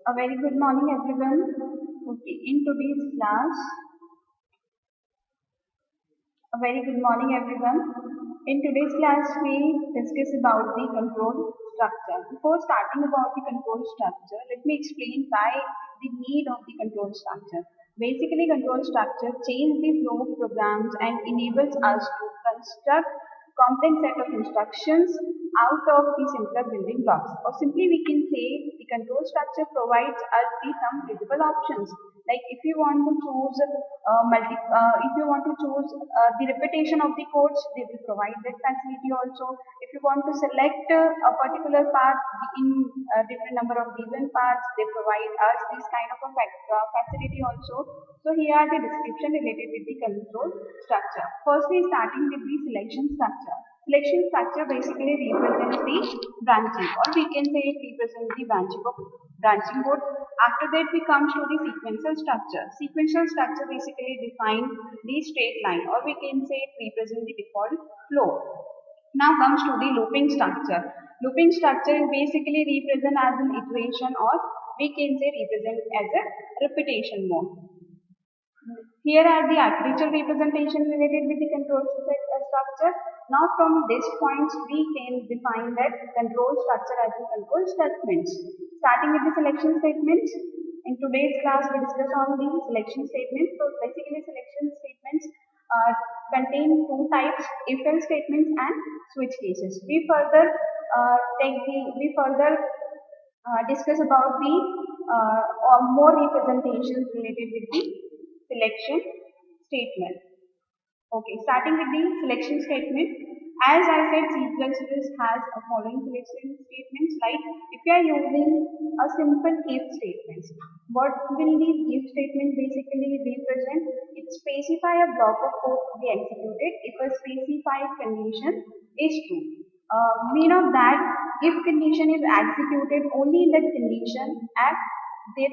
A very good morning, everyone. Okay, in today's class, a very good morning, everyone. In today's class, we discuss about the control structure. Before starting about the control structure, let me explain why the need of the control structure. Basically, control structure change the flow of programs and enables us to construct complex set of instructions out of the simpler building blocks. Or simply we can say the control structure provides us the some visible options. Like if you want to choose if you want to choose the repetition of the codes, they will provide that facility also. If you want to select a particular path in a different number of given paths, they provide us this kind of a facility also. So here are the description related with the control structure. Firstly, starting with the selection structure. Selection structure basically represents the branching, or we can say it represents the branching code. After that, we come to the sequential structure. Sequential structure basically define the straight line, or we can say it represents the default flow. Now comes to the looping structure. Looping structure is basically represent as an iteration, or we can say represent as a repetition mode. Here are the architectural representation related with the control structure. Now from this point we can define that control structure as a control statements. Starting with the selection statements. In today's class we discuss on the selection statements. So basically selection statements contain two types, if-else statements and switch cases. We further discuss about the or more representations related with the selection statement. Okay, starting with the selection statement. As I said, C++ has a following selection statements, like if you are using a simple if statement, what will the if statement basically represent? It specify a block of code to be executed if a specified condition is true. Mean of that, if condition is executed only in that condition at the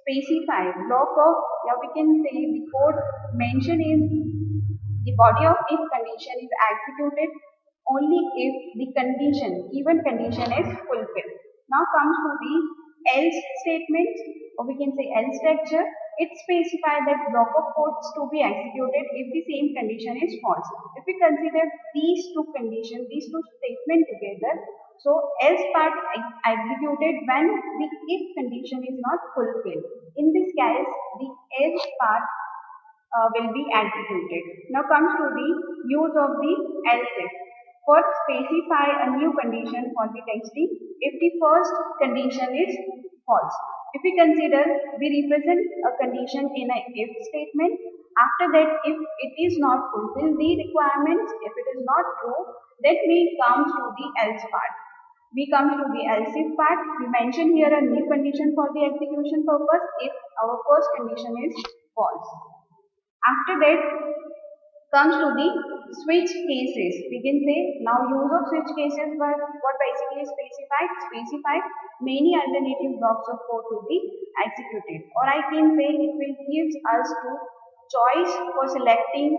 specified block of, yeah, we can say the code mentioned in the body of if condition is executed only if the given condition is fulfilled. Now comes to the else statement, or we can say else structure. It specifies that block of codes to be executed if the same condition is false. If we consider these two conditions, these two statements together, so else part executed when the if condition is not fulfilled. In this case, the else part will be executed. Now comes to the use of the else if. First, specify a new condition for the testing if the first condition is false. If we consider, we represent a condition in a if statement. After that, if it is not fulfilled the requirements, if it is not true, then we come to the else part. We come to the else if part. We mention here a new condition for the execution purpose if our first condition is false. After that comes to the switch cases. We can say now use of switch cases were what basically is specify many alternative blocks of code to be executed, or I can say it will give us to choice for selecting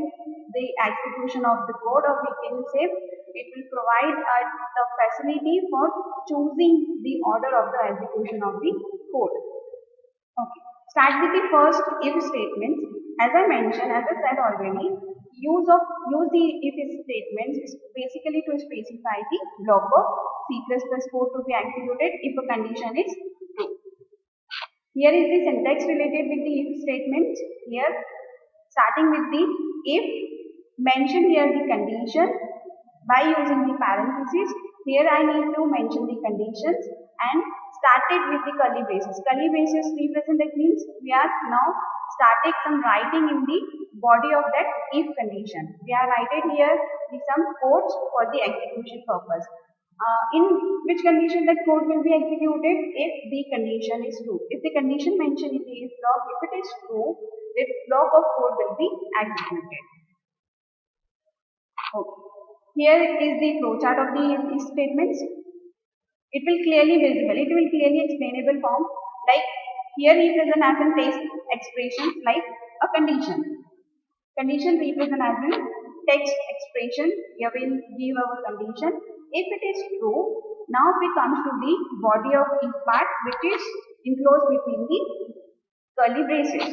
the execution of the code, or we can say it will provide the facility for choosing the order of the execution of the code. Okay. Start with the first if statement. As I mentioned, as I said already, use the if statements is basically to specify the block of C++ code to be executed if a condition is true. Here is the syntax related with the if statement. Here, starting with the if, mention here the condition by using the parentheses. Here I need to mention the conditions and started with the curly braces. Curly braces represent, that means we are now started some writing in the body of that if condition. We are writing here some codes for the execution purpose. In which condition that code will be executed? If the condition is true. If the condition mentioned in the if block, if it is true, that block of code will be executed. Okay. Here is the flowchart of the if statements. It will clearly visible. It will clearly explainable form. Like here represent as in text expressions like a condition. Condition represent as in text expression. Here will give our condition. If it is true, now we come to the body of if part, which is enclosed between the curly braces.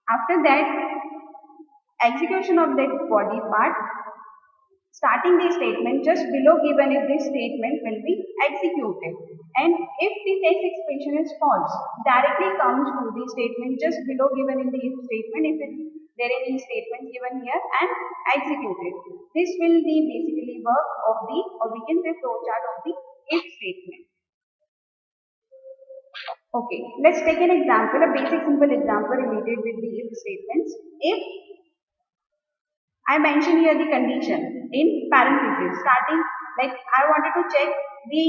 After that, execution of the body part, starting the statement just below given if this statement will be executed, and if the text expression is false, directly comes to the statement just below given in the if statement if there are any statements given here and executed. This will be basically work of the, or we can say flowchart of the if statement. Okay, let's take an example, a basic simple example related with the if statements. If I mentioned here the condition in parentheses, starting like I wanted to check the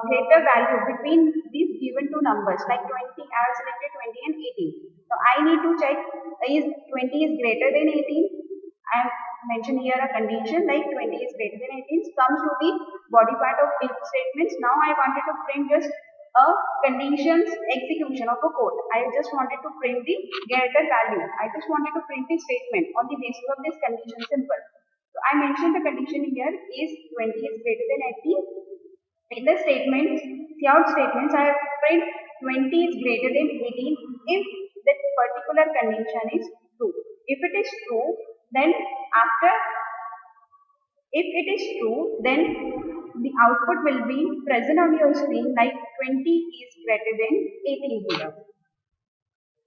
greater value between these given two numbers, like 20, I have selected 20 and 18. So I need to check is 20 is greater than 18. I have mentioned here a condition like 20 is greater than 18, comes to the body part of if statements. Now I wanted to print just a conditions execution of a code. I just wanted to print the greater value. I just wanted to print the statement on the basis of this condition, simple. So I mentioned the condition here is 20 is greater than 18. In the statements, cout statements, I have print 20 is greater than 18 if that particular condition is true. If it is true, then after, if it is true, then the output will be present on your screen like 20 is greater than 18 here.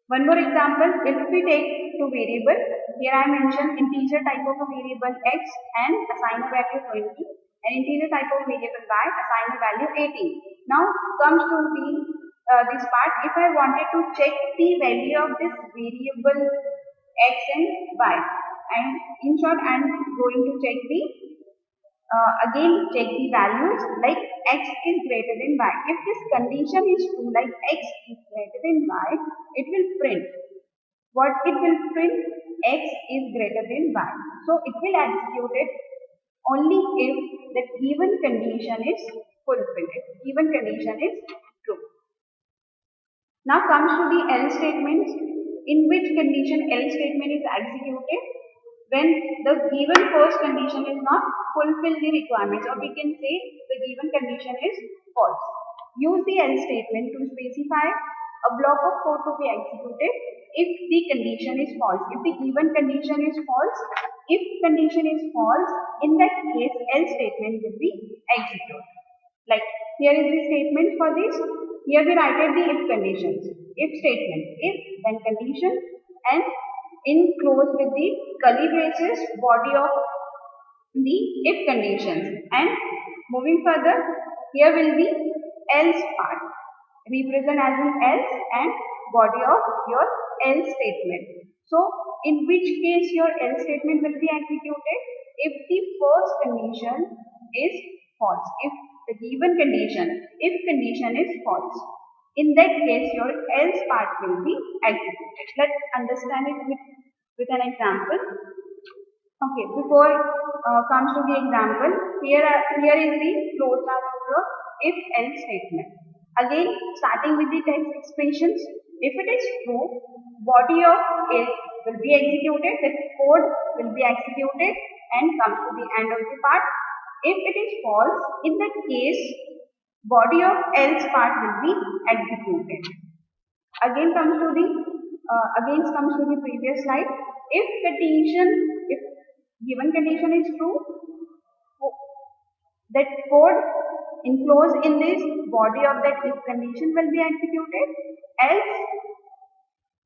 One more example, if we take two variable, here I mentioned integer type of a variable x and assign a value 20, and integer type of variable y, assign a value 18. Now comes to the this part, if I wanted to check the value of this variable x and y, and in short I am going to check the again check the values like x is greater than y. If this condition is true, like x is greater than y, it will print. What it will print? X is greater than y. So it will execute it only if the given condition is fulfilled. Given condition is true. Now comes to the else statements. In which condition else statement is executed? When the given first condition is not fulfill the requirements, or we can say the given condition is false. Use the else statement to specify a block of code to be executed if the condition is false. If the given condition is false, if condition is false, in that case else statement will be executed. Like here is the statement for this. Here we write the if conditions. If statement, if then condition, and enclosed with the curly braces body of the if conditions, and moving further, here will be else part, represent as an else and body of your else statement. So in which case your else statement will be executed? If the first condition is false, if the given condition, if condition is false, in that case your else part will be executed. Let's understand it with an example. Okay, before comes to the example, here is the flow chart of your if else statement. Again, starting with the text expressions, if it is true, body of it will be executed, the code will be executed and comes to the end of the part. If it is false, in that case, body of else part will be executed. Again comes to the previous slide. If given condition is true, that code enclosed in this body of that if condition will be executed. Else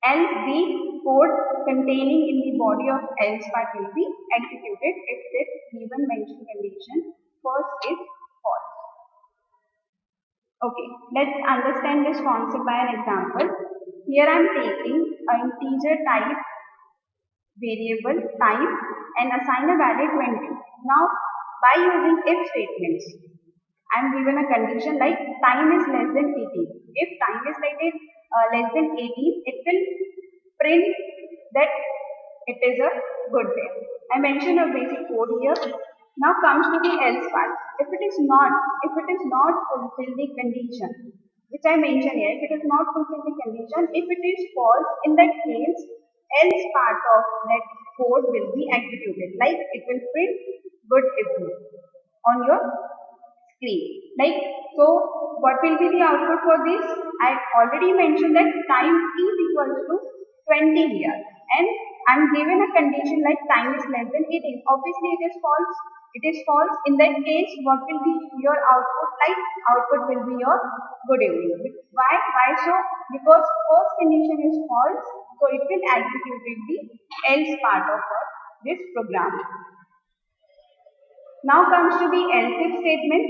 the code containing in the body of else part will be executed if that given mentioned condition first is false. Okay, let's understand this concept by an example. Here I am taking an integer type variable time and assign a value 20. Now, by using if statements, I am given a condition like time is less than 18. If time is less than 18, it will print that it is a good day. I mentioned a basic code here. Now comes to the else part. If it is not fulfill the condition, which I mentioned here, if it is not fulfill the condition, if it is false, in that case, else part of that code will be executed. Like it will print good evening on your screen. Like, so what will be the output for this? I already mentioned that time is equals to 20 here, and I'm given a condition like time is less than 18. Obviously it is false. It is false. In that case, what will be your output? Like, output will be your good evening. Why so? Because first condition is false, so it will execute the else part of this program. Now comes to the else if statement.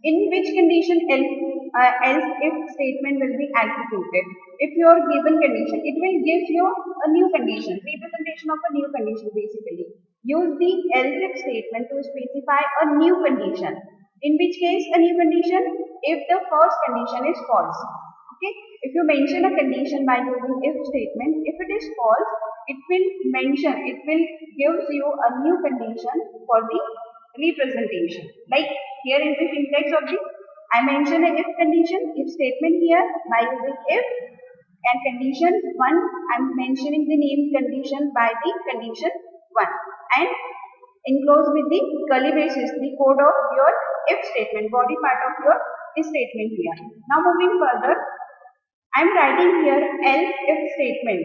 In which condition else if statement will be executed? If your given condition, it will give you a new condition, representation of a new condition basically. Use the else if statement to specify a new condition. In which case a new condition? If the first condition is false. Okay, if you mention a condition by using if statement, if it is false, it will gives you a new condition for the representation. Like, here is the syntax of the, I mentioned a if condition, if statement here by using if, and condition 1, I am mentioning the name condition by the condition 1, and enclose with the curly braces the code of your if statement, body part of your if statement here. Now moving further, I am writing here else if statement.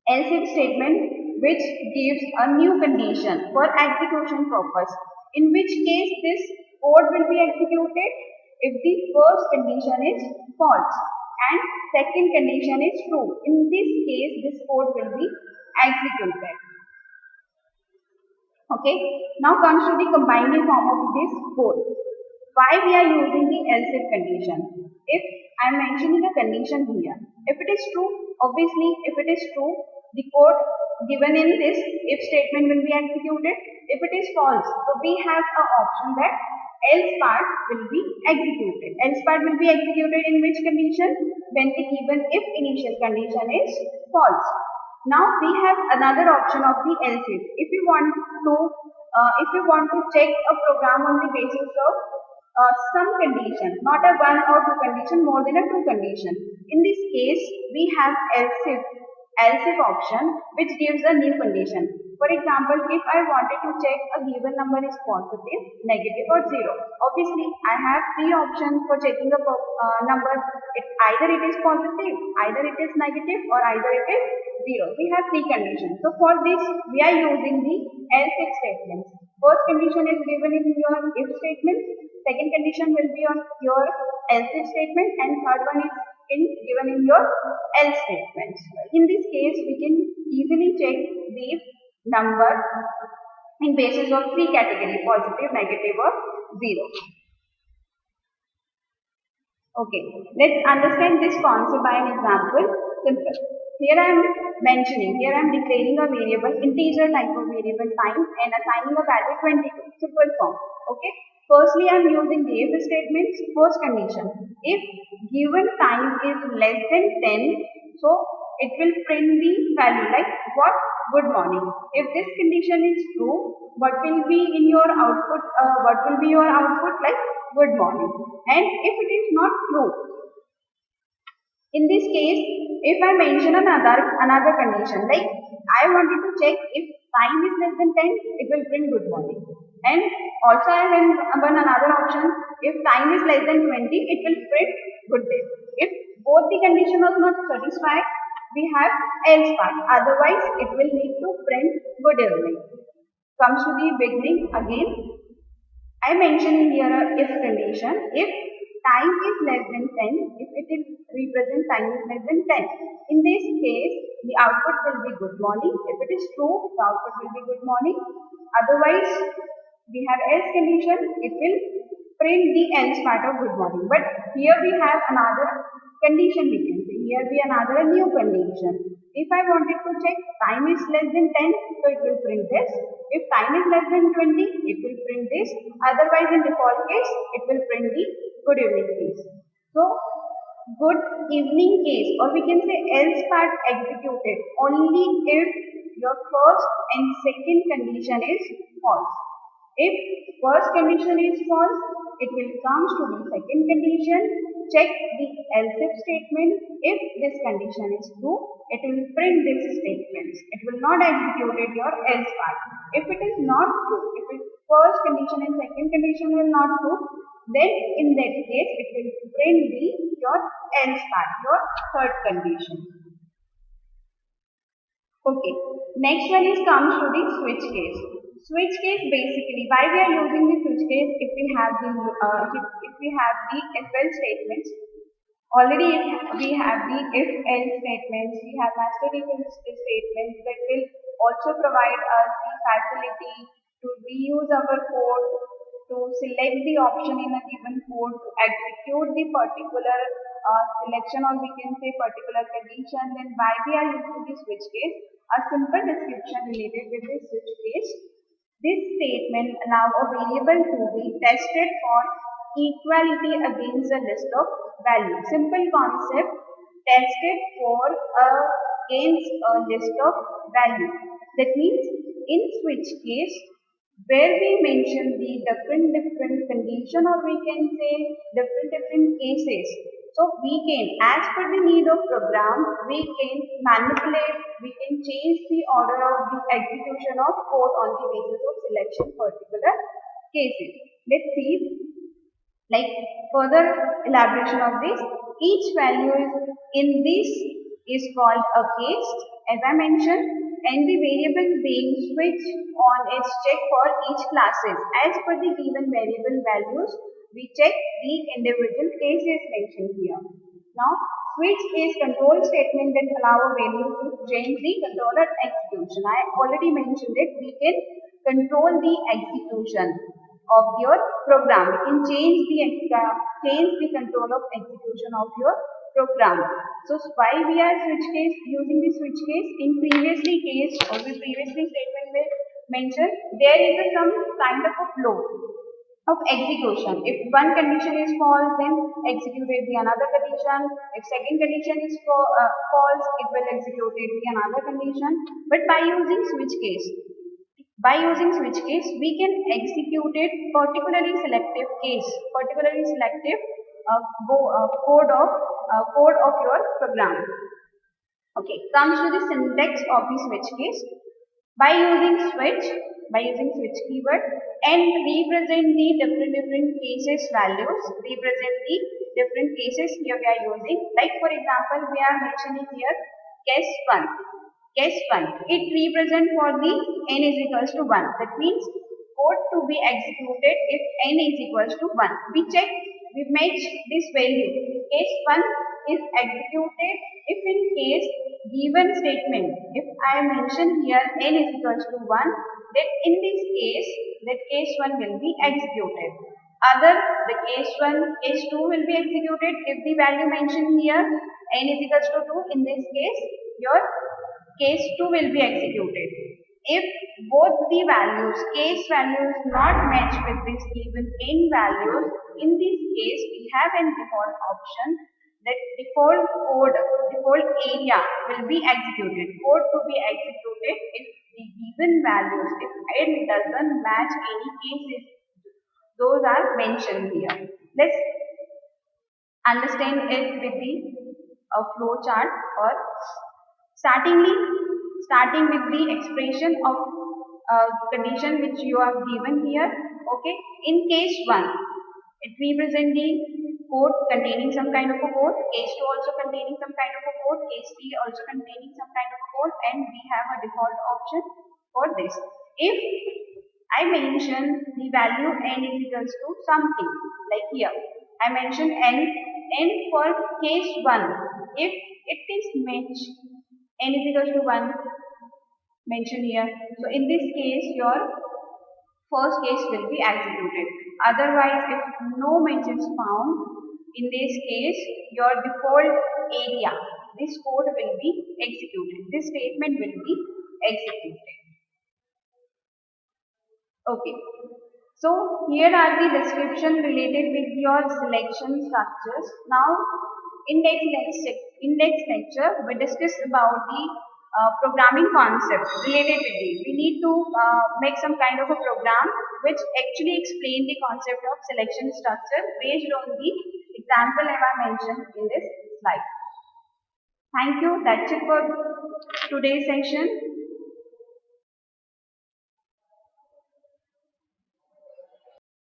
Else if statement which gives a new condition for execution purpose. In which case this code will be executed if the first condition is false and second condition is true. In this case, this code will be executed. Okay. Now comes to the combining form of this code. Why we are using the else if condition? If I am mentioning a condition here, if it is true, obviously if it is true, the code given in this if statement will be executed. If it is false, so we have an option that else part will be executed. Else part will be executed in which condition? When the given if initial condition is false. Now we have another option of the else if you want to check a program on the basis of some condition, not a one or two condition, more than a two condition. In this case, we have else if option which gives a new condition. For example, if I wanted to check a given number is positive, negative or zero, obviously I have three options for checking a number. Either it is positive, either it is negative, or either it is zero. We have three conditions. So for this we are using the else if statements. First condition is given in your if statement, second condition will be on your else if statement, and third one is given in your else statement. In this case, we can easily check the number in basis of three categories: positive, negative or zero. Okay, let's understand this concept by an example. Simple. Here I am declaring a variable, integer type of variable time, and assigning a value 22. Simple form. Okay. Firstly, I am using the if statements. First condition: if given time is less than 10, so it will print the value like what? Good morning. If this condition is true, what will be in your output? What will be your output? Like good morning. And if it is not true, in this case, if I mention another condition, like I wanted to check if time is less than 10, it will print good morning. And also I have another option, if time is less than 20, it will print good day. If both the conditions are not satisfied, we have else part. Otherwise, it will need to print good evening. Comes to the beginning again. I mentioned here a if condition. If time is less than 10, if it is represent time is less than 10. In this case, the output will be good morning. If it is true, the output will be good morning. Otherwise, we have else condition, it will print the else part of good morning. But here we have another condition we can say. Here we another new condition. If I wanted to check time is less than 10, so it will print this. If time is less than 20, it will print this. Otherwise, in default case, it will print the good evening case. So, good evening case, or we can say else part executed only if your first and second condition is false. If first condition is false, it will come to the second condition, check the else if statement. If this condition is true, it will print this statement. It will not execute your else part. If it is not true, if first condition and second condition will not do, then in that case it will bring the your else part, your third condition. Okay, next one is comes to the switch case. Switch case basically, why we are using the switch case? If we have the if else statements, already we have the if else statements, we have master if else statements that will also provide us the facility to reuse our code, to select the option in a given code, to execute the particular selection, or we can say particular condition. Then why we are using the switch case? A simple description related with this switch case. This statement allows a variable to be tested for equality against a list of values. Simple concept, tested for against a list of values. That means in switch case, where we mention the different condition, or we can say different cases. So we can, as per the need of program, we can manipulate, we can change the order of the execution of code on the basis of selection particular cases. Let's see like further elaboration of this. Each value is in this is called a case, as I mentioned, and the variable being switched on is checked for each classes. As per the given variable values, we check the individual cases mentioned here. Now, switch is control statement that allow a value to change the controller execution. I already mentioned it. We can control the execution of your program. We can change the control of execution of your program. So why we are using the switch case? In previously statement we mentioned there is some kind of a flow of execution. If one condition is false, then execute the another condition. If second condition is false, it will execute the another condition. But by using switch case, we can execute it particularly selective code of your program. Okay, comes to the syntax of the switch case. By using switch keyword and represent the different cases values, here we are using. Like for example, we are mentioning here case 1. It represents for the n is equals to 1. That means code to be executed if n is equals to 1. We match this value. Case 1 is executed if in case given statement, if I mention here n is equals to 1, then in this case, that case 1 will be executed. The case 2 will be executed if the value mentioned here n is equals to 2. In this case, your case 2 will be executed. If both the case values not match with this given n values, in this case we have a default option that default area will be executed. Code to be executed if the given values, if n doesn't match any cases, those are mentioned here. Let's understand it with the flow chart, or starting with the expression of condition which you have given here. Okay, in case 1, it represents the code containing some kind of a code, case 2 also containing some kind of a code, case 3 also containing some kind of a code, and we have a default option for this. If I mention the value n is equals to something, like here I mention n for case 1. If it is matched, n is equals to 1 mentioned here. So in this case, your first case will be executed. Otherwise, if no match is found, in this case, your default area, this code will be executed. This statement will be executed. Okay. So here are the description related with your selection structures. Now, index lecture, we discussed about the programming concept related with it. We need to make some kind of a program which actually explain the concept of selection structure based on the example I mentioned in this slide. Thank you. That's it for today's session.